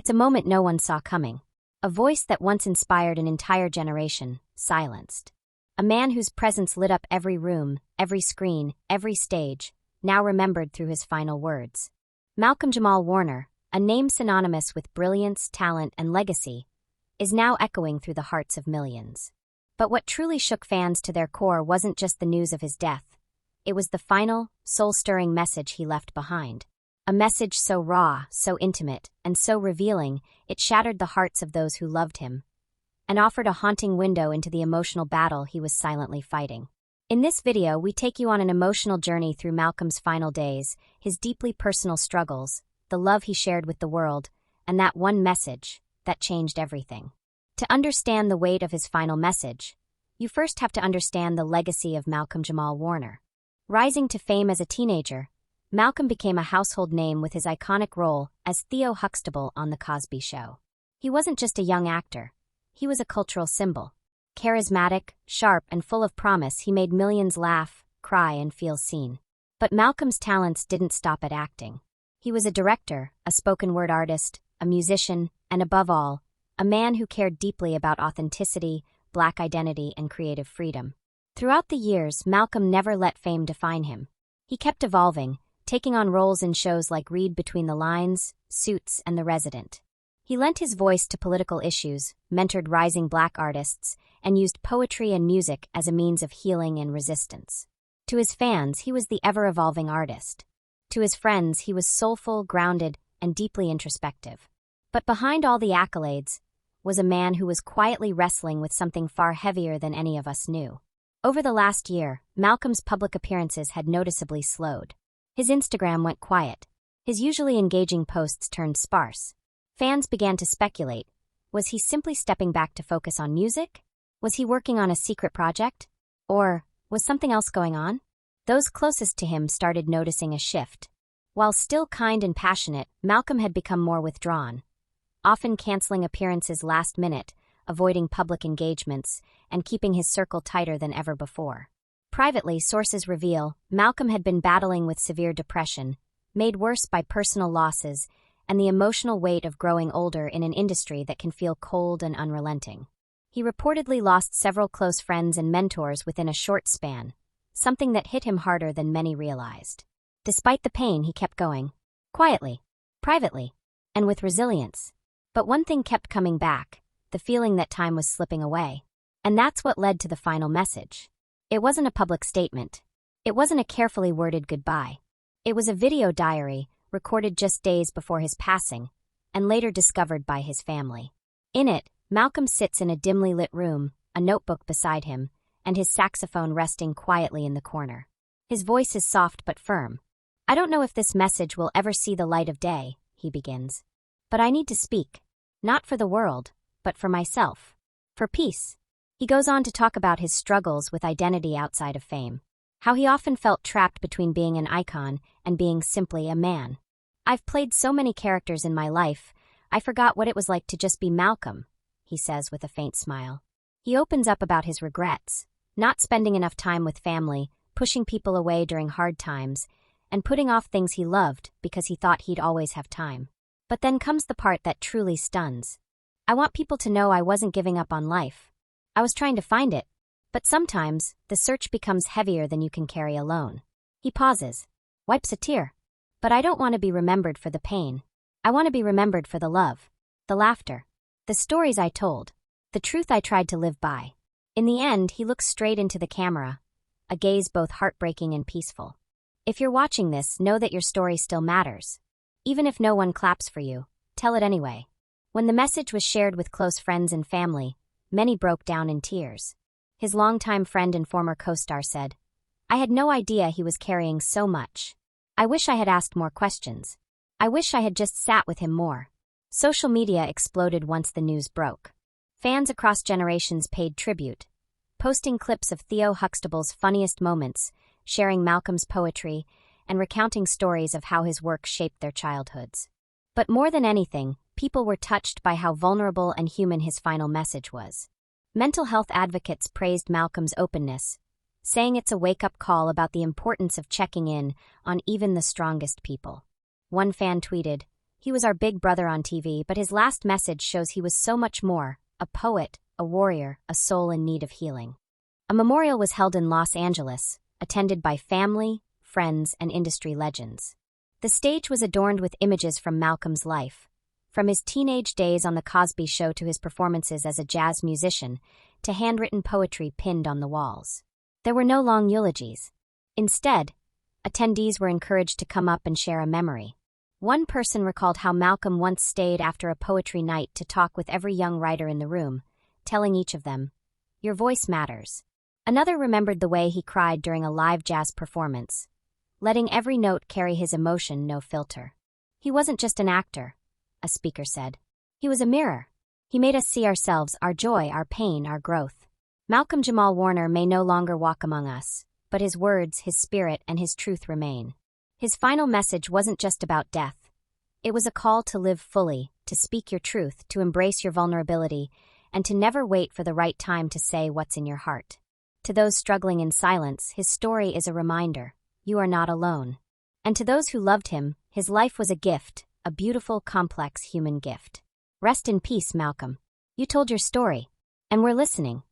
It's a moment no one saw coming. A voice that once inspired an entire generation, silenced. A man whose presence lit up every room, every screen, every stage, now remembered through his final words. Malcolm-Jamal Warner, a name synonymous with brilliance, talent, and legacy, is now echoing through the hearts of millions. But what truly shook fans to their core wasn't just the news of his death. It was the final, soul-stirring message he left behind. A message so raw, so intimate, and so revealing, it shattered the hearts of those who loved him, and offered a haunting window into the emotional battle he was silently fighting. In this video, we take you on an emotional journey through Malcolm's final days, his deeply personal struggles, the love he shared with the world, and that one message that changed everything. To understand the weight of his final message, you first have to understand the legacy of Malcolm-Jamal Warner. Rising to fame as a teenager, Malcolm became a household name with his iconic role as Theo Huxtable on The Cosby Show. He wasn't just a young actor. He was a cultural symbol. Charismatic, sharp, and full of promise, he made millions laugh, cry, and feel seen. But Malcolm's talents didn't stop at acting. He was a director, a spoken-word artist, a musician, and above all, a man who cared deeply about authenticity, Black identity, and creative freedom. Throughout the years, Malcolm never let fame define him. He kept evolving, taking on roles in shows like Read Between the Lines, Suits, and The Resident. He lent his voice to political issues, mentored rising Black artists, and used poetry and music as a means of healing and resistance. To his fans, he was the ever-evolving artist. To his friends, he was soulful, grounded, and deeply introspective. But behind all the accolades was a man who was quietly wrestling with something far heavier than any of us knew. Over the last year, Malcolm's public appearances had noticeably slowed. His Instagram went quiet. His usually engaging posts turned sparse. Fans began to speculate. Was he simply stepping back to focus on music? Was he working on a secret project? Or was something else going on? Those closest to him started noticing a shift. While still kind and passionate, Malcolm had become more withdrawn, often canceling appearances last minute, avoiding public engagements, and keeping his circle tighter than ever before. Privately, sources reveal Malcolm had been battling with severe depression, made worse by personal losses, and the emotional weight of growing older in an industry that can feel cold and unrelenting. He reportedly lost several close friends and mentors within a short span, something that hit him harder than many realized. Despite the pain, he kept going. Quietly, privately, and with resilience. But one thing kept coming back, the feeling that time was slipping away. And that's what led to the final message. It wasn't a public statement. It wasn't a carefully worded goodbye. It was a video diary, recorded just days before his passing, and later discovered by his family. In it, Malcolm sits in a dimly lit room, a notebook beside him, and his saxophone resting quietly in the corner. His voice is soft but firm. "I don't know if this message will ever see the light of day," he begins. "But I need to speak. Not for the world, but for myself. For peace." He goes on to talk about his struggles with identity outside of fame. How he often felt trapped between being an icon and being simply a man. "I've played so many characters in my life, I forgot what it was like to just be Malcolm," he says with a faint smile. He opens up about his regrets, not spending enough time with family, pushing people away during hard times, and putting off things he loved because he thought he'd always have time. But then comes the part that truly stuns. "I want people to know I wasn't giving up on life. I was trying to find it, but sometimes the search becomes heavier than you can carry alone." He pauses, wipes a tear. "But I don't want to be remembered for the pain. I want to be remembered for the love, the laughter, the stories I told, the truth I tried to live by." In the end, he looks straight into the camera, a gaze both heartbreaking and peaceful. If you're watching this, know that your story still matters. Even if no one claps for you, tell it anyway. When the message was shared with close friends and family, many broke down in tears. His longtime friend and former co-star said, "I had no idea he was carrying so much. I wish I had asked more questions. I wish I had just sat with him more." Social media exploded once the news broke. Fans across generations paid tribute, posting clips of Theo Huxtable's funniest moments, sharing Malcolm's poetry, and recounting stories of how his work shaped their childhoods. But more than anything, people were touched by how vulnerable and human his final message was. Mental health advocates praised Malcolm's openness, saying it's a wake-up call about the importance of checking in on even the strongest people. One fan tweeted, He was our big brother on TV, but his last message shows he was so much more: a poet, a warrior, a soul in need of healing. A memorial was held in Los Angeles, attended by family, friends, and industry legends. The stage was adorned with images from Malcolm's life, from his teenage days on The Cosby Show to his performances as a jazz musician, to handwritten poetry pinned on the walls. There were no long eulogies. Instead, attendees were encouraged to come up and share a memory. One person recalled how Malcolm once stayed after a poetry night to talk with every young writer in the room, telling each of them, "Your voice matters." Another remembered the way he cried during a live jazz performance, letting every note carry his emotion, no filter. He wasn't just an actor, a speaker said. He was a mirror. He made us see ourselves, our joy, our pain, our growth. Malcolm-Jamal Warner may no longer walk among us, but his words, his spirit, and his truth remain. His final message wasn't just about death. It was a call to live fully, to speak your truth, to embrace your vulnerability, and to never wait for the right time to say what's in your heart. To those struggling in silence, his story is a reminder: you are not alone. And to those who loved him, his life was a gift, a beautiful, complex human gift. Rest in peace, Malcolm. You told your story, and we're listening.